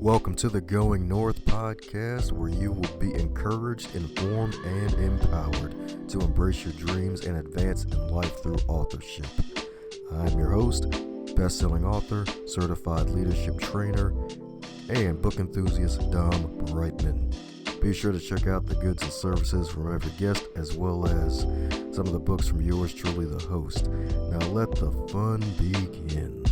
Welcome to the Going North podcast, where you will be encouraged, informed, and empowered to embrace your dreams and advance in life through authorship. I'm your host, best-selling author, certified leadership trainer, and book enthusiast Dom Brightman. Be sure to check out the goods and services from every guest, as well as some of the books from yours truly, the host. Now let the fun begin.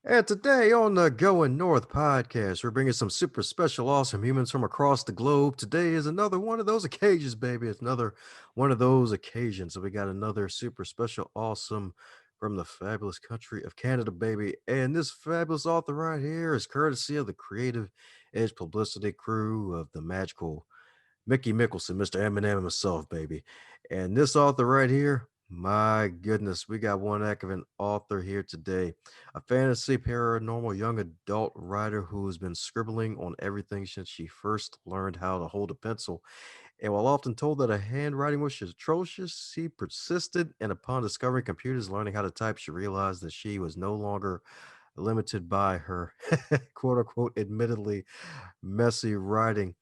And today on the Going North podcast, we're bringing some super special, awesome humans from across the globe. Today is another one of those occasions, baby. It's another one of those occasions. So we got another super special, awesome from the fabulous country of Canada, baby. And this fabulous author right here is courtesy of the Creative Edge Publicity crew of the magical Mickey Mickelson, Mr. Eminem himself, baby. And this author right here, my goodness, we got one heck of an author here today. A fantasy paranormal young adult writer who has been scribbling on everything since she first learned how to hold a pencil. And while often told that her handwriting was atrocious, she persisted, and upon discovering computers learning how to type, she realized that she was no longer limited by her quote unquote admittedly messy writing.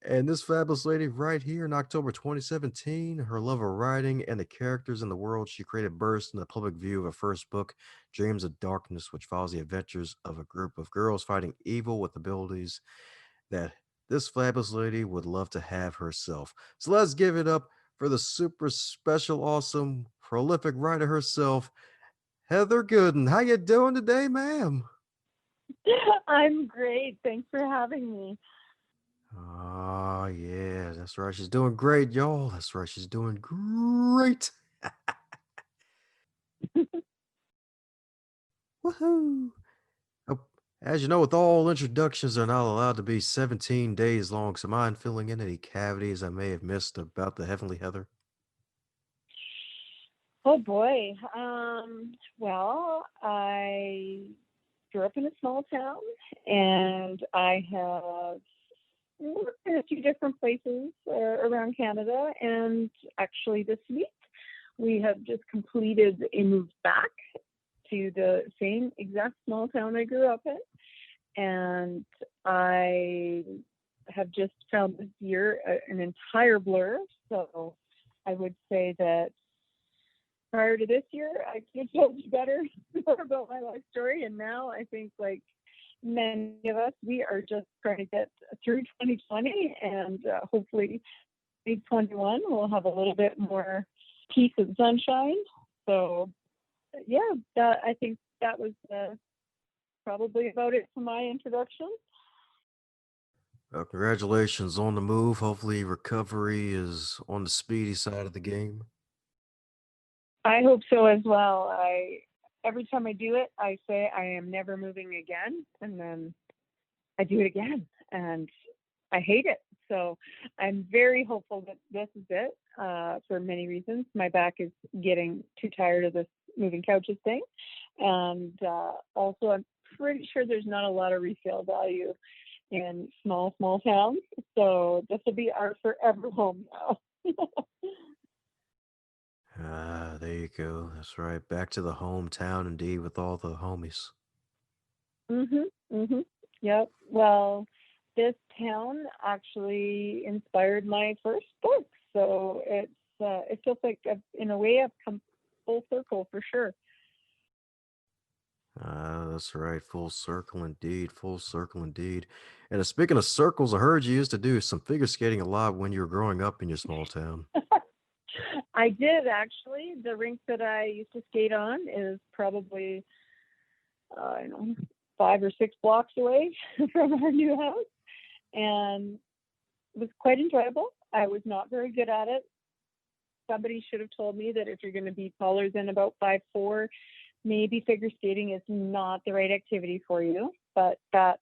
And this fabulous lady right here in October 2017, her love of writing and the characters in the world she created burst in the public view of her first book, Dreams of Darkness, which follows the adventures of a group of girls fighting evil with abilities that this fabulous lady would love to have herself. So let's give it up for the super special, awesome, prolific writer herself, Heather Gooden. How you doing today, ma'am? I'm great. Thanks for having me. Oh, yeah, that's right. She's doing great, y'all. That's right. She's doing great. Woohoo. Oh, as you know, with all introductions are not allowed to be 17 days long, so mind filling in any cavities I may have missed about the Heavenly Heather? Oh boy. Well, I grew up in a small town and I have worked in a few different places around Canada. And actually, this week we have just completed a move back to the same exact small town I grew up in. And I have just found this year an entire blur. So I would say that prior to this year, I could have told you better more about my life story. And now I think, like many of us, we are just trying to get through 2020 and hopefully 2021 we'll have a little bit more peace and sunshine. So, yeah, I think that was probably about it for my introduction. Well, congratulations on the move. Hopefully, recovery is on the speedy side of the game. I hope so as well. Every time I do it, I say I am never moving again, and then I do it again, and I hate it. So I'm very hopeful that this is it for many reasons. My back is getting too tired of this moving couches thing, and also I'm pretty sure there's not a lot of resale value in small towns. So this will be our forever home now. Ah, there you go. That's right. Back to the hometown, indeed, with all the homies. Mhm. Mhm. Yep. Well, this town actually inspired my first book, so it feels like in a way I've come full circle for sure. Ah, that's right. Full circle indeed. Full circle indeed. And speaking of circles, I heard you used to do some figure skating a lot when you were growing up in your small town. I did actually. The rink that I used to skate on is probably I don't know 5 or 6 blocks away from our new house, and it was quite enjoyable. I was not very good at it. Somebody should have told me that if you're going to be taller than about 5'4", maybe figure skating is not the right activity for you. But that,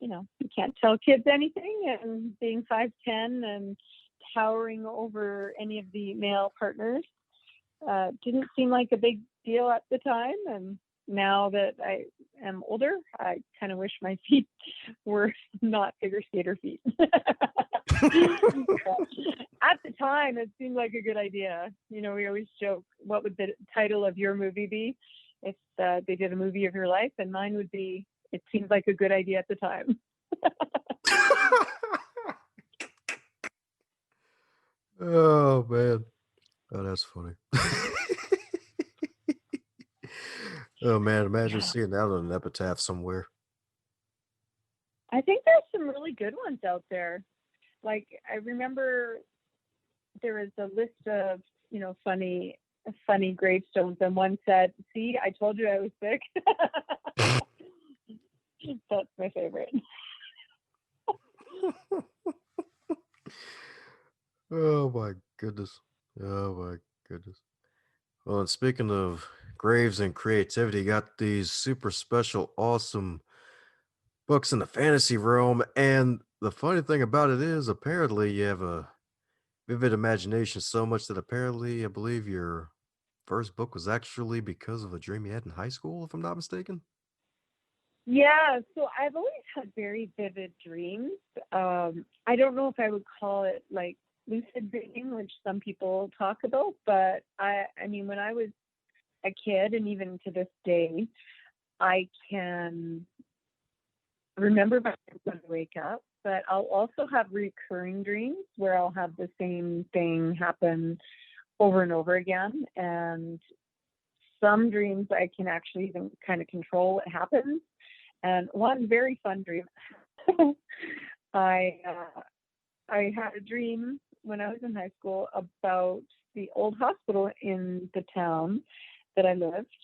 you can't tell kids anything. And being 5'10" and towering over any of the male partners didn't seem like a big deal at the time. And now that I am older, I kind of wish my feet were not figure skater feet. At the time, it seemed like a good idea. We always joke, what would the title of your movie be? if they did a movie of your life, and mine would be. It seemed like a good idea at the time. Oh man. Oh, that's funny. Oh man, imagine Yeah, seeing that on an epitaph somewhere. I think there's some really good ones out there. Like I remember there was a list of funny gravestones, and one said, "See, I told you I was sick." That's my favorite. Oh my goodness. Oh my goodness. Well, and speaking of graves and creativity, you got these super special, awesome books in the fantasy realm. And the funny thing about it is, apparently, you have a vivid imagination so much that apparently, I believe your first book was actually because of a dream you had in high school, if I'm not mistaken. Yeah, so I've always had very vivid dreams. I don't know if I would call it like lucid dreaming, which some people talk about, but I mean, when I was a kid, and even to this day, I can remember my dreams when I wake up, but I'll also have recurring dreams where I'll have the same thing happen over and over again. And some dreams I can actually even kind of control what happens. And one very fun dream, I I had a dream when I was in high school about the old hospital in the town that I lived.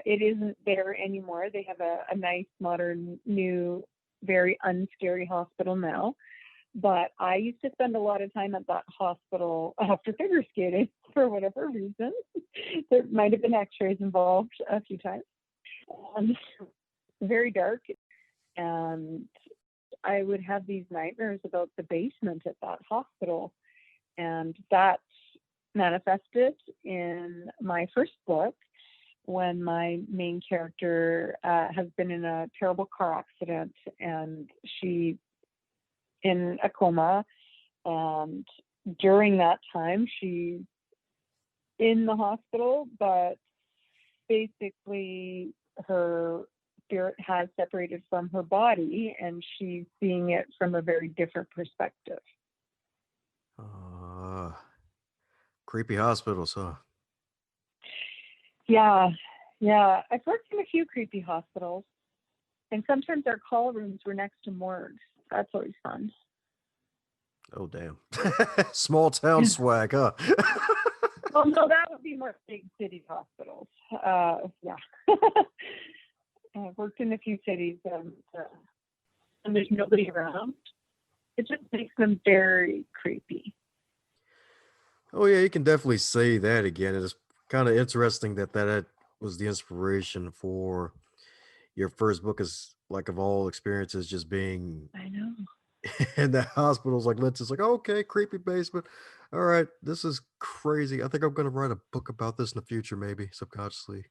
It isn't there anymore. They have a nice, modern, new, very unscary hospital now. But I used to spend a lot of time at that hospital after figure skating for whatever reason. There might have been x-rays involved a few times. Um, very dark. And I would have these nightmares about the basement at that hospital. And that manifested in my first book when my main character has been in a terrible car accident, and she's in a coma. And during that time, she's in the hospital, but basically her spirit has separated from her body, and she's seeing it from a very different perspective. Uh, Creepy hospitals, huh? Yeah, yeah. I've worked in a few creepy hospitals, and sometimes our call rooms were next to morgues. That's always fun. Oh, damn. Small town swag, huh? Well, no, that would be more big city hospitals. Yeah. I've worked in a few cities, and there's nobody around. It just makes them very creepy. Oh, yeah, you can definitely say that again. It's kind of interesting that was the inspiration for your first book is like of all experiences just being I know. in the hospitals like let's just like okay creepy basement, all right, this is crazy, I think I'm gonna write a book about this in the future, maybe subconsciously,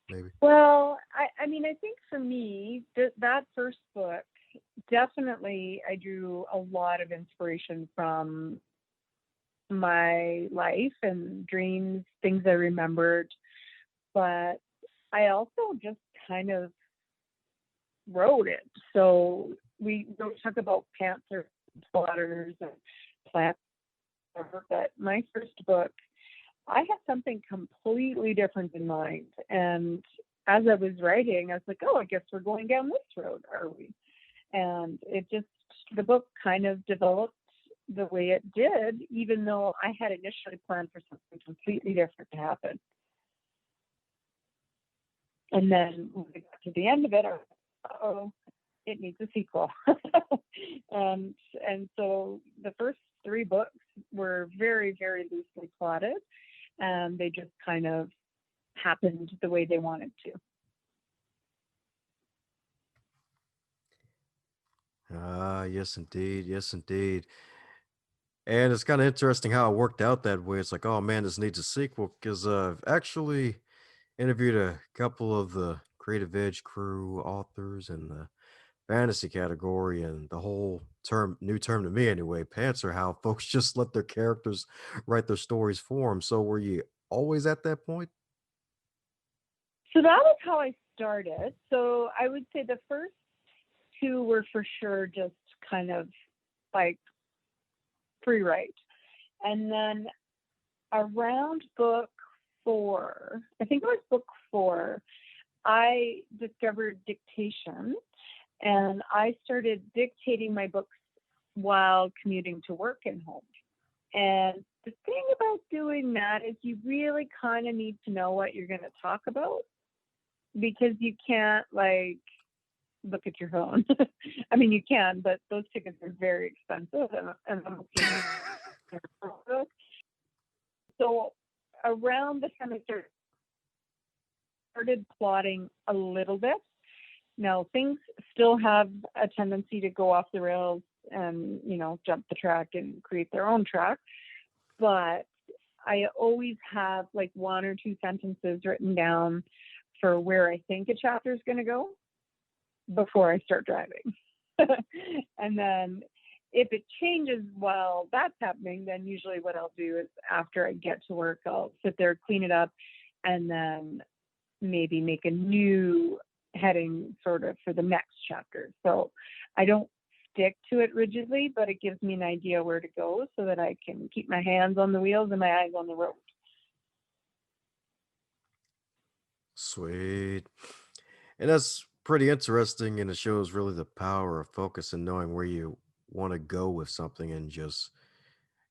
maybe. Well, I mean, I think for me, that first book, definitely I drew a lot of inspiration from my life and dreams, things I remembered. But I also just kind of wrote it. So we don't talk about panther splatters and plants, but my first book, I had something completely different in mind. And as I was writing, I was like, oh, I guess we're going down this road, are we? And the book kind of developed the way it did, even though I had initially planned for something completely different to happen. And then when we got to the end of it, I was like, oh, it needs a sequel. and and so the first three books were very, very loosely plotted, and they just kind of happened the way they wanted to. Ah, yes indeed, yes indeed. And it's kind of interesting how it worked out that way. It's like, oh man, this needs a sequel because I've actually interviewed a couple of the creative edge crew authors in the fantasy category, and the whole term, new term to me anyway, pants are how folks just let their characters write their stories for them. So were you always at that point? So that was how I started. So I would say the first two were for sure just kind of like free write. And then around book four, I think it was book four, I discovered dictation and I started dictating my books while commuting to work and home. And the thing about doing that is you really kind of need to know what you're going to talk about because you can't like look at your phone. I mean, you can, but those tickets are very expensive, and I'm looking at so around the time I started plotting a little bit. Now things still have a tendency to go off the rails and jump the track and create their own track, but I always have like one or two sentences written down for where I think a chapter is going to go before I start driving. And then if it changes while that's happening, then usually what I'll do is after I get to work, I'll sit there, clean it up, and then maybe make a new heading sort of for the next chapter. So I don't stick to it rigidly, but it gives me an idea where to go so that I can keep my hands on the wheels and my eyes on the road. Sweet. And that's pretty interesting. And it shows really the power of focus and knowing where you want to go with something and just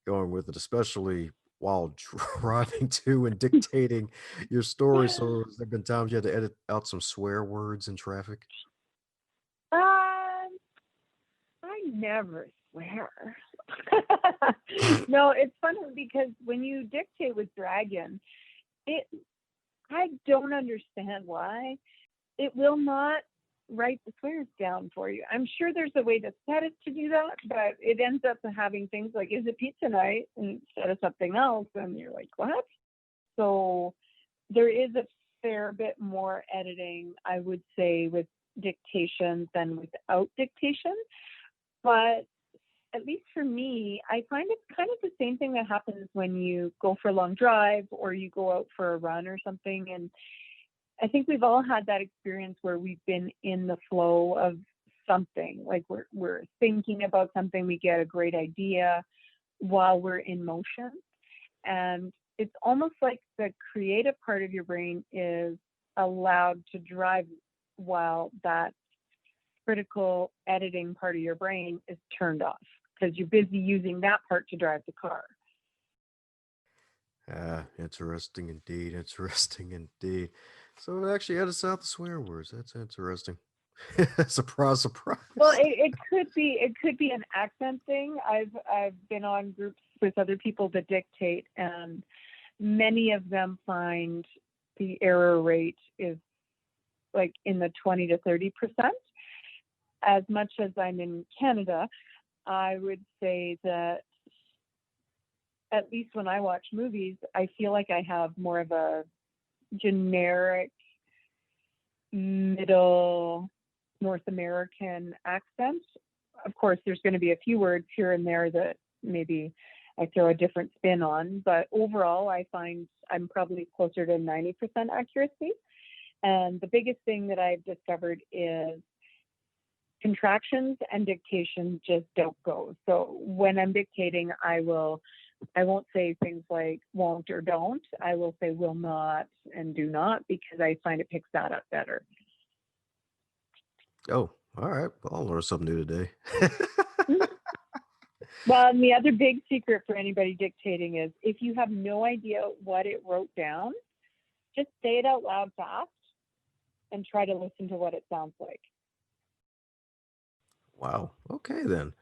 going with it, especially while driving to and dictating your story. So, has there been times you had to edit out some swear words in traffic? Um, I never swear. No, it's funny because when you dictate with Dragon, it I don't understand why it will not write the swears down for you. I'm sure there's a way to set it to do that, but it ends up having things like, is it pizza night instead of something else? And you're like, what? So there is a fair bit more editing, I would say, with dictation than without dictation. But at least for me, I find it's kind of the same thing that happens when you go for a long drive or you go out for a run or something. And I think we've all had that experience where we've been in the flow of something, like we're thinking about something, we get a great idea while we're in motion. And it's almost like the creative part of your brain is allowed to drive while that critical editing part of your brain is turned off because you're busy using that part to drive the car. Ah, interesting indeed. Interesting indeed. So it actually edits out the swear words. That's interesting. Surprise, Well, surprise. it could be an accent thing. I've been on groups with other people that dictate, and many of them find the error rate is like in the 20 to 30%. As much as I'm in Canada, I would say that at least when I watch movies, I feel like I have more of a generic middle North American accent. Of course, there's going to be a few words here and there that maybe I throw a different spin on, but overall, I find I'm probably closer to 90% accuracy. And the biggest thing that I've discovered is contractions and dictation just don't go. So when I'm dictating, I won't say things like won't or don't. I will say will not and do not because I find it picks that up better. Oh, all right. Well, I'll learn something new today. Well, and the other big secret for anybody dictating is if you have no idea what it wrote down, just say it out loud fast and try to listen to what it sounds like. Wow. Okay, then.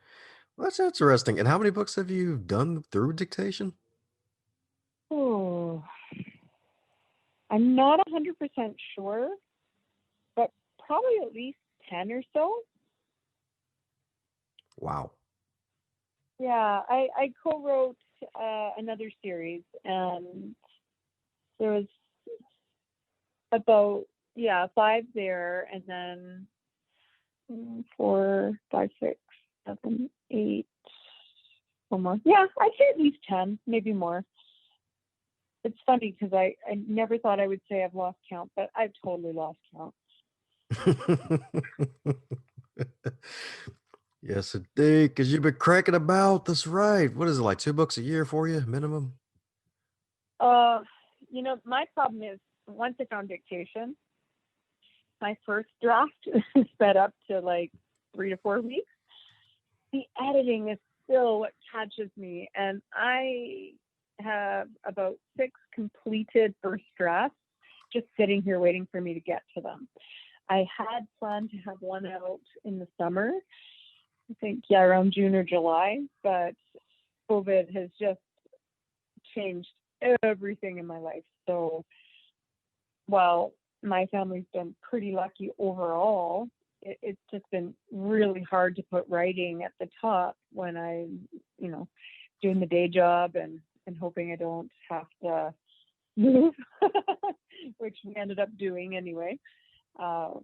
Well, that's interesting. And how many books have you done through dictation? Oh, I'm not 100% sure, but probably at least 10 or so. Wow. Yeah, I co-wrote another series, and there was about, yeah, five there, and then four, five, six, seven, eight, one more. Yeah, I'd say at least 10, maybe more. It's funny because I never thought I would say I've lost count, but I've totally lost count. Yes, indeed. Because you've been cranking about. That's right. What is it, like 2 books a year for you, minimum? Uh, my problem is once I found dictation, my first draft is sped up to like 3 to 4 weeks. The editing is still what catches me, and I have about 6 completed first drafts just sitting here waiting for me to get to them. I had planned to have one out in the summer, I think, yeah, around June or July, but COVID has just changed everything in my life. So while my family's been pretty lucky overall, it's just been really hard to put writing at the top when I'm, doing the day job and hoping I don't have to move, which we ended up doing anyway. Uh,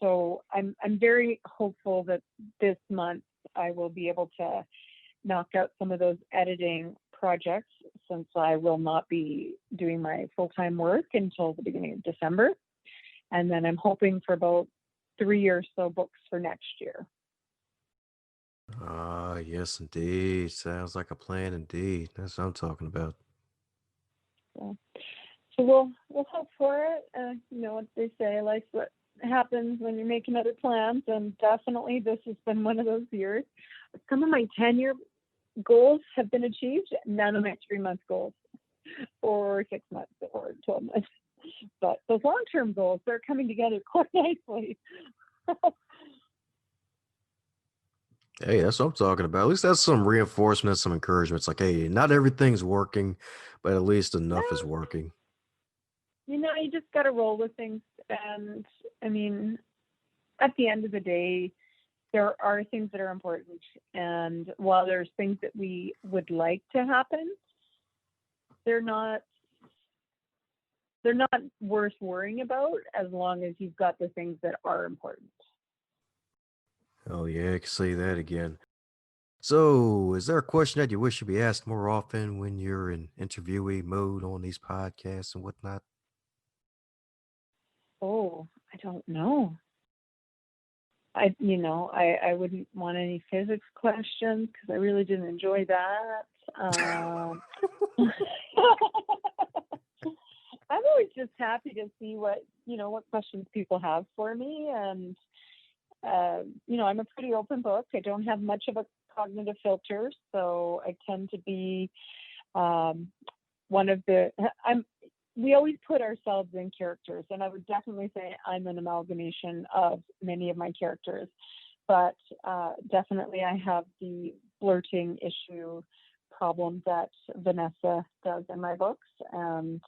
so I'm very hopeful that this month I will be able to knock out some of those editing projects since I will not be doing my full-time work until the beginning of December. And then I'm hoping for about 3 or so books for next year. Ah, yes, indeed. Sounds like a plan indeed. That's what I'm talking about. So, so we'll hope for it. What they say, like what happens when you're making other plans, and definitely this has been one of those years. Some of my 10-year goals have been achieved, none of my 3 month goals or 6 months or 12 months. But those long-term goals, they're coming together quite nicely. Hey, that's what I'm talking about. At least that's some reinforcement, some encouragement. It's like, hey, not everything's working, but at least enough is Well, working. you just got to roll with things. And I mean, at the end of the day, there are things that are important. And while there's things that we would like to happen, they're not they're not worth worrying about as long as you've got the things that are important. Oh, yeah, I can say that again. So, is there a question that you wish you be asked more often when you're in interviewee mode on these podcasts and whatnot? Oh, I don't know. I wouldn't want any physics questions because I really didn't enjoy that. I'm always just happy to see what questions people have for me, and I'm a pretty open book. I don't have much of a cognitive filter, so I tend to be um, one of the. I'm. We always put ourselves in characters, and I would definitely say I'm an amalgamation of many of my characters. But definitely, I have the flirting issue problem that Vanessa does in my books, and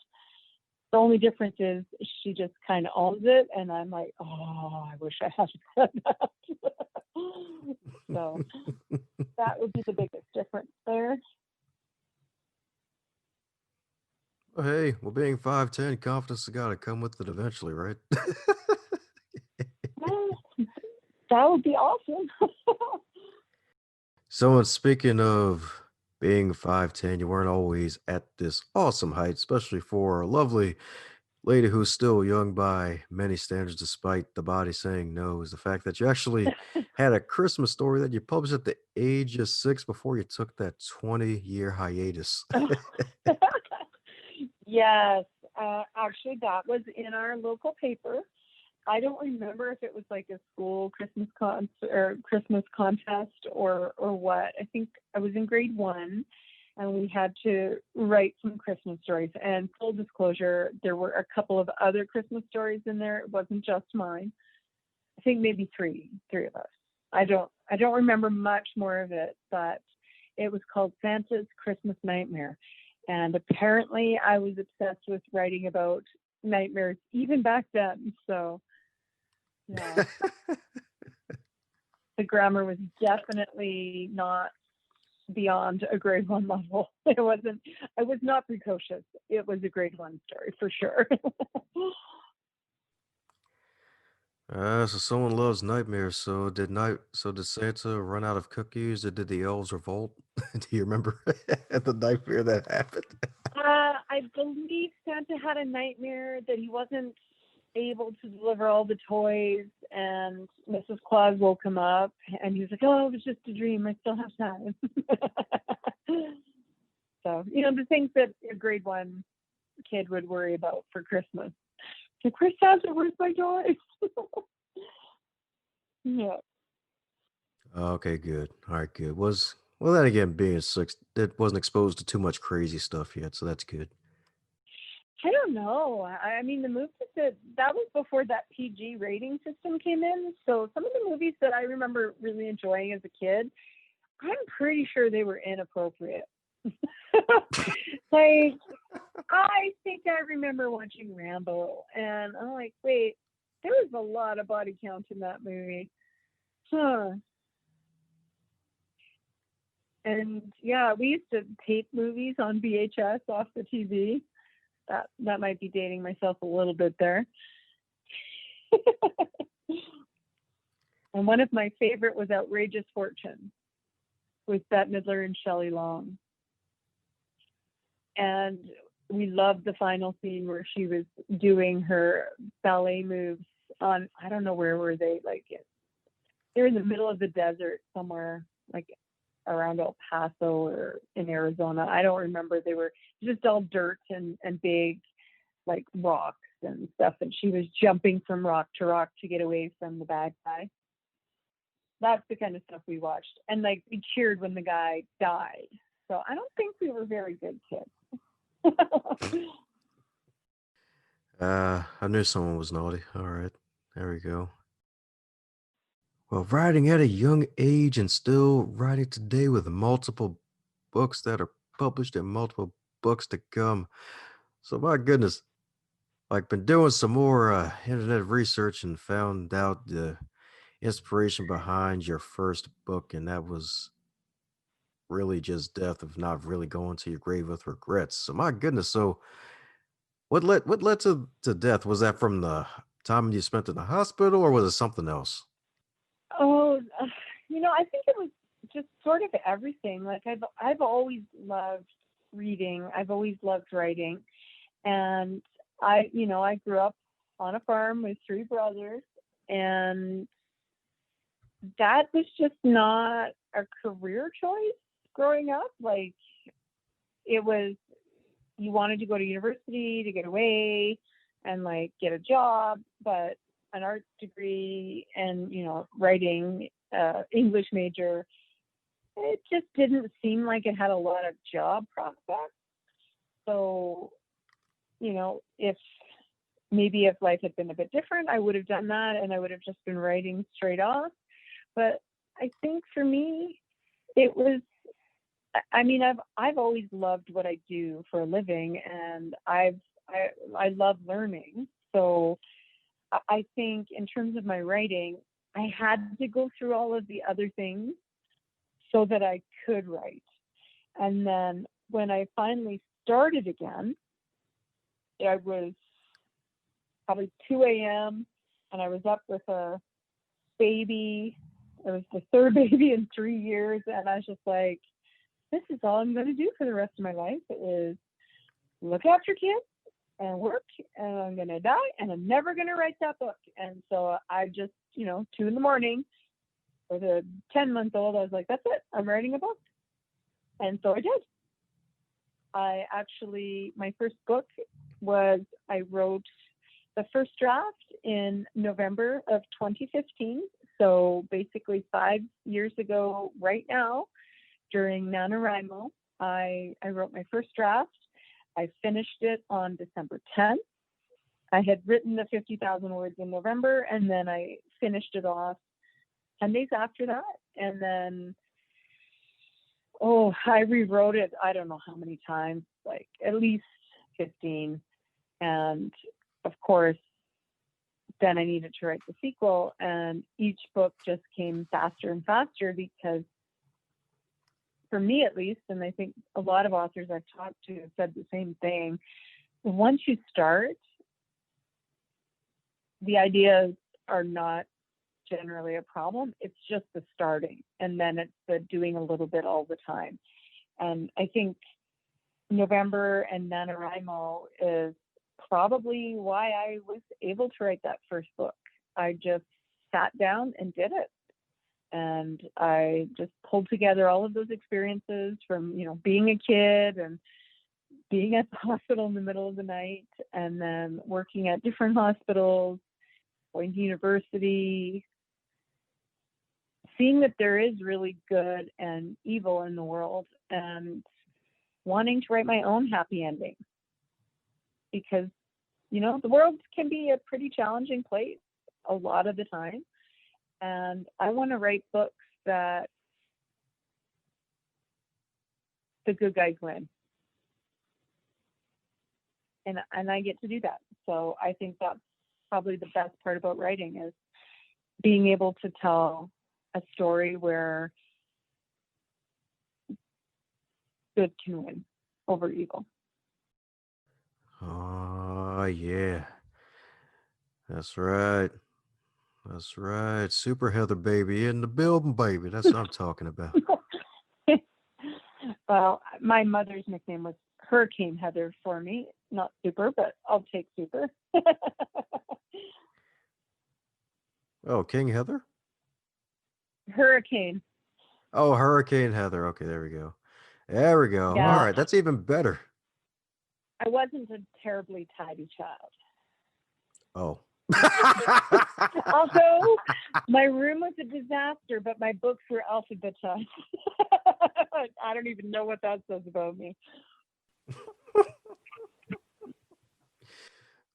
the only difference is she just kind of owns it, and I'm like, oh, I wish I had said that. So that would be the biggest difference there. Well, hey, well, being 5'10", confidence has got to come with it eventually, right? Well, that would be awesome. So, and speaking of being 5'10", you weren't always at this awesome height, especially for a lovely lady who's still young by many standards, despite the body saying no, is the fact that you actually had a Christmas story that you published at the age of 6 before you took that 20-year hiatus. Yes, actually, that was in our local paper. I don't remember if it was like a school Christmas contest or what. I think I was in grade 1, and we had to write some Christmas stories. And full disclosure, there were a couple of other Christmas stories in there. It wasn't just mine. I think maybe three of us. I don't remember much more of it, but it was called Santa's Christmas Nightmare. And apparently I was obsessed with writing about nightmares even back then. So yeah, the grammar was definitely not beyond a grade 1 level. It wasn't, I was not precocious. It was a grade 1 story for sure. So someone loves nightmares. So did Santa run out of cookies or did the elves revolt? Do you remember the nightmare that happened? I believe Santa had a nightmare that he wasn't able to deliver all the toys, and Mrs. Claus woke him up, and he was like, "Oh, it was just a dream. I still have time." So, the things that a grade one kid would worry about for Christmas. Like, where's Santa? Where's my toys? Yeah. Okay, good. All right, good. Well then again, being six, it wasn't exposed to too much crazy stuff yet, so that's good. I don't know. I mean, the movies that was before that PG rating system came in. So some of the movies that I remember really enjoying as a kid, I'm pretty sure they were inappropriate. Like, I think I remember watching Rambo, and I'm like, wait, there was a lot of body count in that movie. Huh. And yeah, we used to tape movies on VHS off the TV. That might be dating myself a little bit there. And one of my favorite was Outrageous Fortune with Bette Midler and Shelley Long. And we loved the final scene where she was doing her ballet moves on, I don't know, where were they? Like, they're in the middle of the desert somewhere, like around El Paso or in Arizona. I don't remember. They were just all dirt and big, like, rocks and stuff. And she was jumping from rock to rock to get away from the bad guy. That's the kind of stuff we watched. And like, we cheered when the guy died. So I don't think we were very good kids. I knew someone was naughty. All right, there we go. Well, writing at a young age and still writing today with multiple books that are published and multiple books to come. So my goodness, like been doing some more internet research and found out the inspiration behind your first book, and that was really just death of not really going to your grave with regrets. So my goodness, so what led to death? Was that from the time you spent in the hospital, or was it something else? Oh, I think it was just sort of everything. Like, I've always loved reading. I've always loved writing, and I grew up on a farm with three brothers, and that was just not a career choice growing up. Like, it was, you wanted to go to university to get away and like get a job, but an art degree and writing, English major, it just didn't seem like it had a lot of job prospects. So, if if life had been a bit different, I would have done that and I would have just been writing straight off. But I think for me, it was, I mean, I've always loved what I do for a living, and I love learning. So I think in terms of my writing, I had to go through all of the other things so that I could write. And then when I finally started again, I was probably 2 a.m. and I was up with a baby. It was the third baby in 3 years, and I was just like, this is all I'm going to do for the rest of my life is look after kids and work, and I'm going to die, and I'm never going to write that book. And so I just, 2 in the morning for the 10-month-old, I was like, that's it, I'm writing a book. And so I did. My first book was, I wrote the first draft in November of 2015. So basically 5 years ago right now, during NaNoWriMo, I wrote my first draft. I finished it on December 10th. I had written the 50,000 words in November, and then I finished it off 10 days after that. And then, I rewrote it, I don't know how many times, like at least 15. And of course, then I needed to write the sequel, and each book just came faster and faster because, for me at least, and I think a lot of authors I've talked to have said the same thing, once you start, the ideas are not generally a problem. It's just the starting, and then it's the doing a little bit all the time. And I think November and NaNoWriMo is probably why I was able to write that first book. I just sat down and did it. And I just pulled together all of those experiences from, being a kid and being at the hospital in the middle of the night, and then working at different hospitals, going to university, seeing that there is really good and evil in the world, and wanting to write my own happy ending. Because, the world can be a pretty challenging place a lot of the time. And I want to write books that the good guys win. And I get to do that. So I think that's probably the best part about writing, is being able to tell a story where good can win over evil. Oh, yeah. That's right. That's right. Super Heather baby in the building, baby. That's what I'm talking about. Well, my mother's nickname was Hurricane Heather for me. Not Super, but I'll take Super. Oh, King Heather? Hurricane. Oh, Hurricane Heather. Okay, there we go. There we go. All Yeah, right, that's even better. I wasn't a terribly tidy child. Oh. Also, my room was a disaster, but my books were alphabetized. I don't even know what that says about me.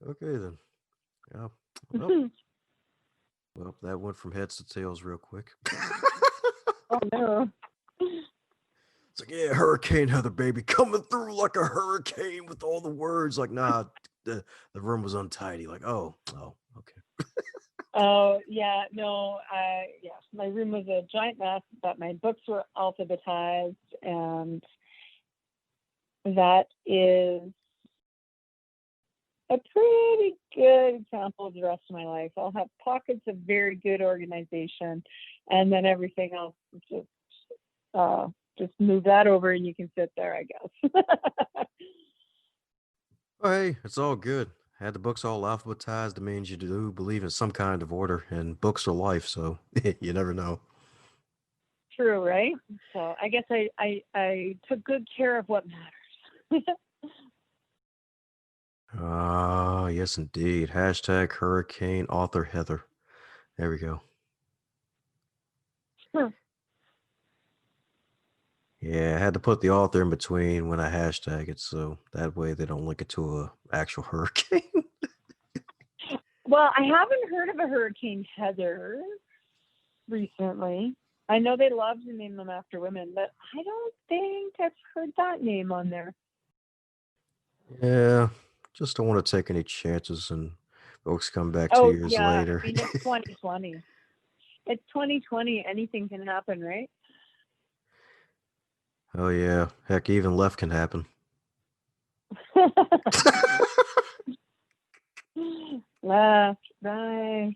Okay, then. Yeah. Well, that went from heads to tails real quick. Oh, no. It's like, yeah, Hurricane Heather, baby, coming through like a hurricane with all the words. Like, nah, the room was untidy. Like, oh, okay. Oh, yeah, no, my room was a giant mess, but my books were alphabetized, and that is a pretty good example of the rest of my life. I'll have pockets of very good organization, and then everything else is just move that over and you can sit there, I guess. Oh, hey, it's all good. Had the books all alphabetized. It means you do believe in some kind of order, and books are life, so you never know. True, right? So I guess I took good care of what matters. Ah, yes, indeed. Hashtag Hurricane Author Heather. There we go. Yeah, I had to put the author in between when I hashtag it, so that way they don't link it to a actual hurricane. Well, I haven't heard of a Hurricane Heather recently. I know they love to name them after women, but I don't think I've heard that name on there. Yeah, just don't want to take any chances and folks come back two Oh, years yeah. I later. mean, it's 2020. It's 2020. Anything can happen, right? Oh yeah, heck, even left can happen. Left, right.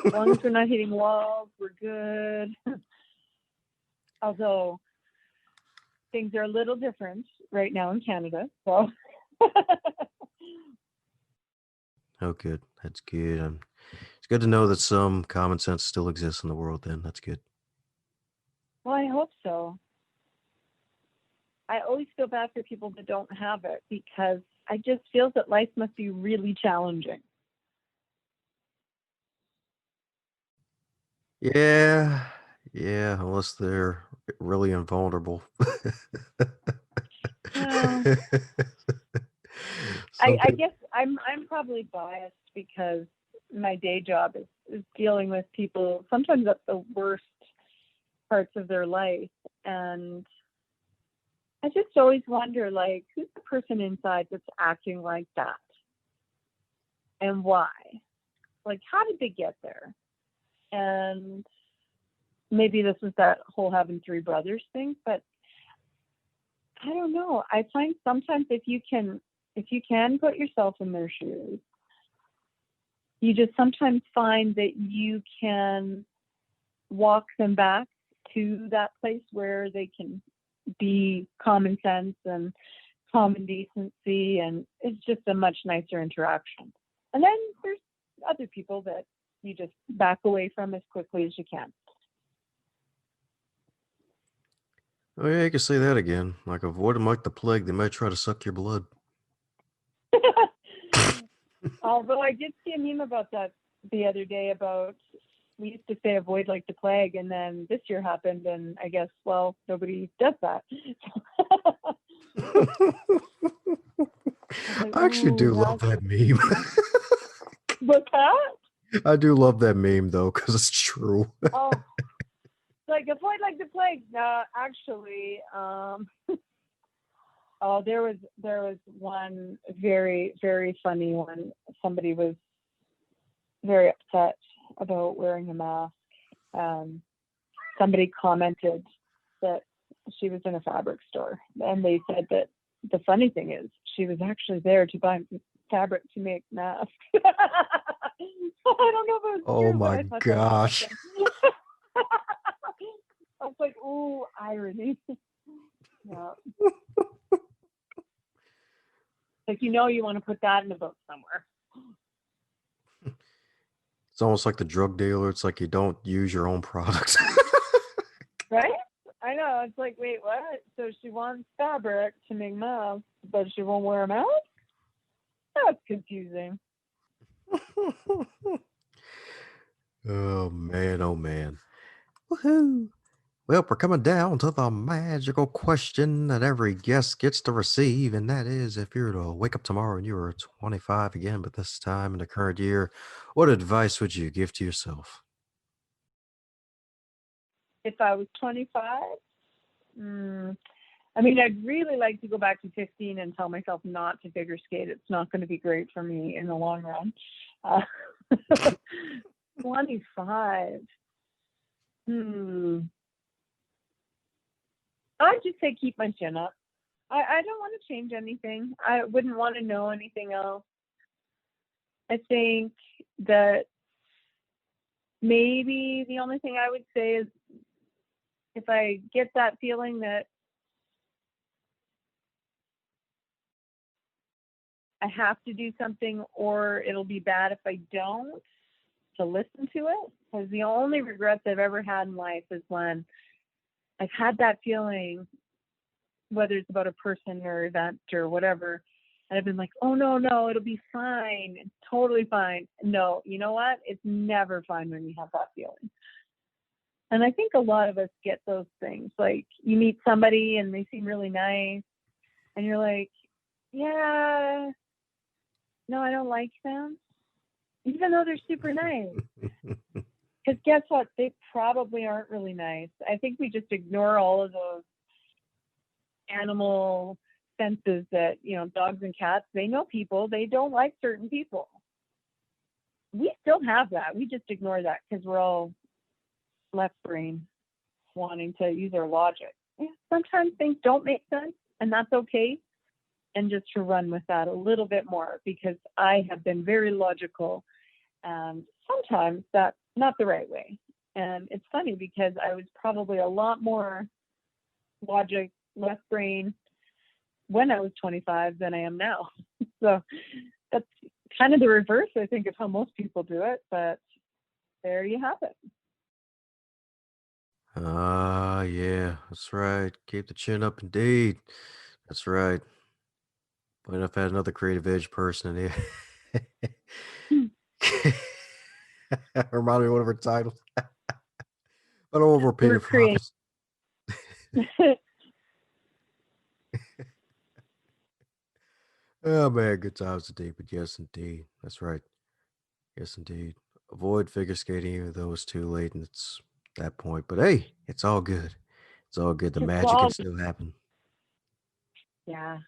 As long as we're not hitting walls, we're good. Although things are a little different right now in Canada. So Oh, good. That's good. It's good to know that some common sense still exists in the world. Then that's good. well, I hope so. I always feel bad for people that don't have it, because I just feel that life must be really challenging. Yeah, yeah. Unless they're really invulnerable. Well, Some I people. guess I'm probably biased because my day job is dealing with people sometimes at the worst parts of their life, and I just always wonder, like, who's the person inside that's acting like that, and why? Like, how did they get there? And maybe this is that whole having three brothers thing, but I don't know. I find sometimes if you can put yourself in their shoes, you just sometimes find that you can walk them back to that place where they can be common sense and common decency, and it's just a much nicer interaction. And then there's other people that you just back away from as quickly as you can. Oh yeah, you can say that again. Like avoid them like the plague. They might try to suck your blood. Although I did see a meme about that the other day about we used to say avoid like the plague, and then this year happened, and I guess, well, nobody does that. Like, I actually do love that meme. What's that? I do love that meme though, because it's true. Oh, like avoid like the plague. Actually, oh, there was one very very funny one. Somebody was very upset about wearing a mask. Somebody commented that she was in a fabric store, and they said that the funny thing is she was actually there to buy fabric to make masks. I don't know if it was Oh true, but my I thought that was gosh. awesome. I was like, ooh, irony. Yeah. Like, you want to put that in a book somewhere. It's almost like the drug dealer. It's like you don't use your own products. Right? I know. It's like, wait, what? So she wants fabric to make masks, but she won't wear a mask? That's confusing. Oh man, oh man. Woohoo. Well, we're coming down to the magical question that every guest gets to receive, and that is if you were to wake up tomorrow and you were 25 again, but this time in the current year, what advice would you give to yourself? If I was 25, I mean, I'd really like to go back to 15 and tell myself not to figure skate. It's not going to be great for me in the long run. Uh, 25. I'd just say keep my chin up. I don't want to change anything. I wouldn't want to know anything else. I think that maybe the only thing I would say is if I get that feeling that I have to do something or it'll be bad if I don't, to listen to it. Because the only regrets I've ever had in life is when I've had that feeling, whether it's about a person or event or whatever, and I've been like, oh no, it'll be fine. It's totally fine. No, you know what? It's never fine when you have that feeling. And I think a lot of us get those things. Like you meet somebody and they seem really nice, and you're like, yeah, no, I don't like them, even though they're super nice. Because guess what? They probably aren't really nice. I think we just ignore all of those animal senses that, dogs and cats, they know people, they don't like certain people. We still have that. We just ignore that because we're all left brain wanting to use our logic. Sometimes things don't make sense, and that's okay. And just to run with that a little bit more, because I have been very logical, and sometimes that's not the right way. And it's funny because I was probably a lot more logic, left brain when I was 25 than I am now. So that's kind of the reverse, I think, of how most people do it. But there you have it. Ah, yeah, that's right. Keep the chin up, indeed. That's right. But if I had another creative edge person in Hmm. here. Remind me of one of her titles. But over We're opinion creating. flops. Oh man, good times indeed. But yes, indeed. That's right. Yes, indeed. Avoid figure skating even though it's too late and it's that point. But hey, it's all good. It's all good. The It's magic can all, still happen. yeah.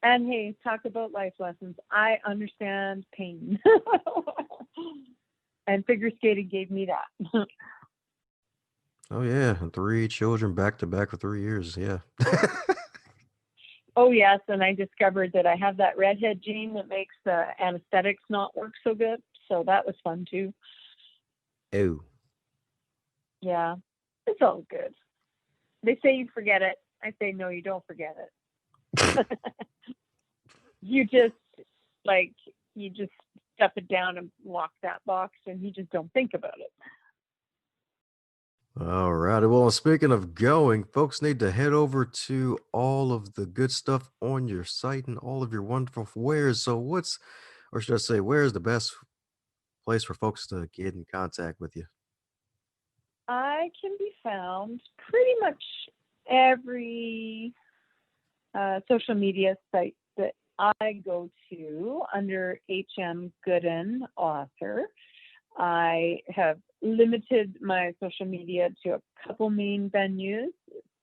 And hey, talk about life lessons. I understand pain. And figure skating gave me that. Oh yeah, and 3 children back to back for 3 years. Yeah. Oh, yes. And I discovered that I have that redhead gene that makes the anesthetics not work so good. So that was fun too. Oh. Yeah. It's all good. They say you forget it. I say, no, you don't forget it. You just like you just stuff it down and lock that box, and you just don't think about it. All righty. Well, speaking of going, folks need to head over to all of the good stuff on your site and all of your wonderful wares. So, or should I say, where's the best place for folks to get in contact with you? I can be found pretty much every social media site that I go to under HM Gooden author. I have limited my social media to a couple main venues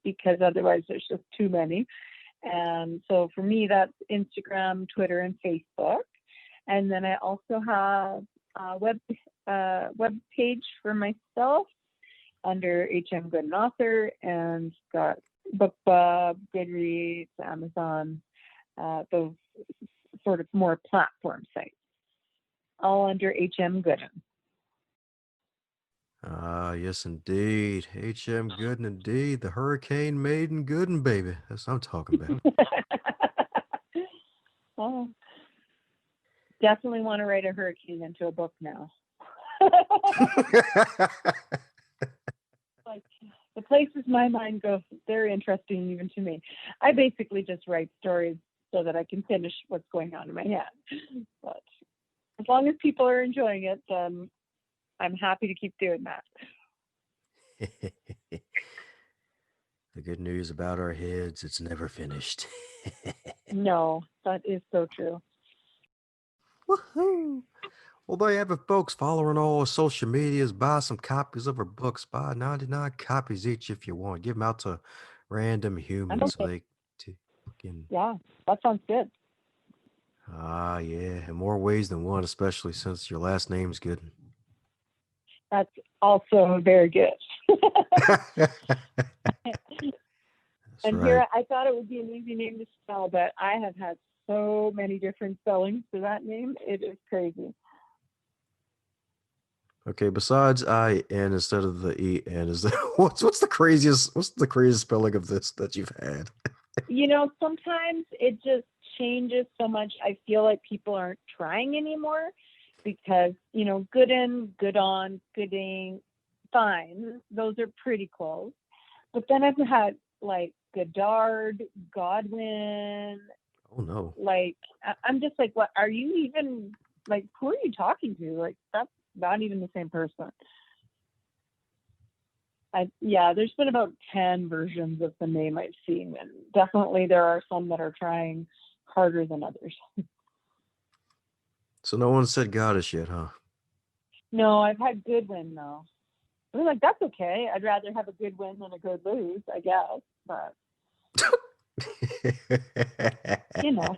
because otherwise there's just too many. And so for me, that's Instagram, Twitter, and Facebook. And then I also have a web page for myself under HM Gooden author, and got BookBub, Goodreads, Amazon, those sort of more platform sites, all under HM Gooden. Ah, yes, indeed. HM Gooden, indeed. The Hurricane Maiden Gooden, baby. That's what I'm talking about. Oh, definitely want to write a hurricane into a book now. Like the places my mind goes, they're interesting even to me. I basically just write stories so that I can finish what's going on in my head. But as long as people are enjoying it, then I'm happy to keep doing that. The good news about our heads, it's never finished. No, that is so true. Woohoo! Well, there you have it, folks. Following all our social medias, buy some copies of our books. Buy 99 copies each if you want. Give them out to random I'm humans so okay. they can. Yeah, that sounds good. Ah, yeah, in more ways than one, especially since your last name's good. That's also very good. That's And right. here, I thought it would be an easy name to spell, but I have had so many different spellings to that name. It is crazy. Okay, besides IN instead of the EN, is there what's the craziest spelling of this that you've had? Sometimes it just changes so much. I feel like people aren't trying anymore because, good in, good on, gooding, fine. Those are pretty close. But then I've had like Goddard, Godwin. Oh no. Like, I'm just like, what are you even like? Who are you talking to? Like, that's not even the same person. There's been about 10 versions of the name I've seen, and definitely there are some that are trying harder than others. So no one said goddess yet, huh? No, I've had Goodwin though. I'm like, that's okay. I'd rather have a good win than a good lose, I guess. But you know,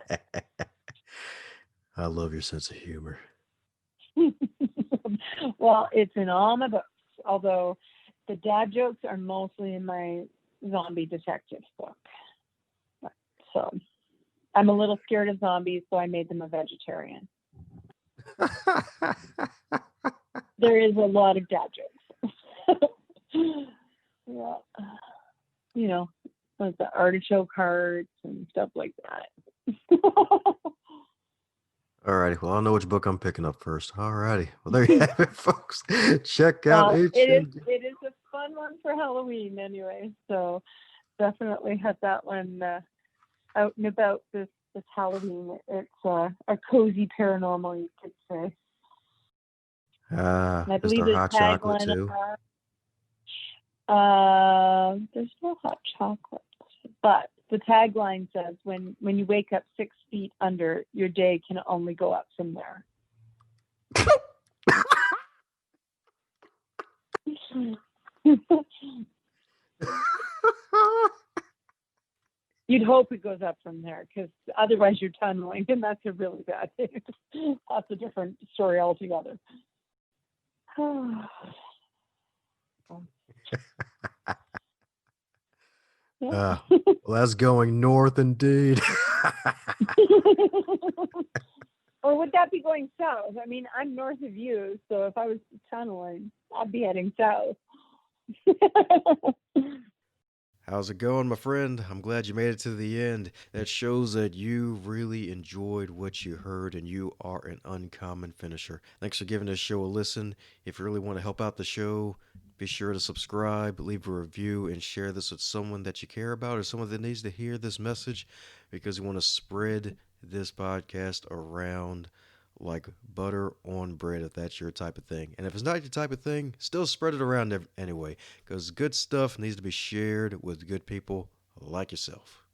I love your sense of humor. well, it's in all my books. Although the dad jokes are mostly in my zombie detective book. So I'm a little scared of zombies, so I made them a vegetarian. There is a lot of dad jokes. Yeah. Like the artichoke hearts and stuff like that. Alrighty, well, I know which book I'm picking up first. Alrighty, well, there you have it, folks. Check out Well, it HM. is a fun one for Halloween anyway. So definitely have that one out and about this Halloween. It's a cozy paranormal, you could say. And I Is believe there the hot chocolate tagline too? there's no hot chocolate, but the tagline says, when you wake up 6 feet under, your day can only go up from there. You'd hope it goes up from there, because otherwise you're tunneling, and that's a really bad thing. That's a different story altogether. Well, that's going north indeed. Or would that be going south? I mean, I'm north of you, so if I was tunneling, I'd be heading south. How's it going, my friend? I'm glad you made it to the end. That shows that you really enjoyed what you heard and you are an uncommon finisher. Thanks for giving this show a listen. If you really want to help out the show, be sure to subscribe, leave a review, and share this with someone that you care about or someone that needs to hear this message because we want to spread this podcast around like butter on bread if that's your type of thing. And if it's not your type of thing, still spread it around anyway because good stuff needs to be shared with good people like yourself.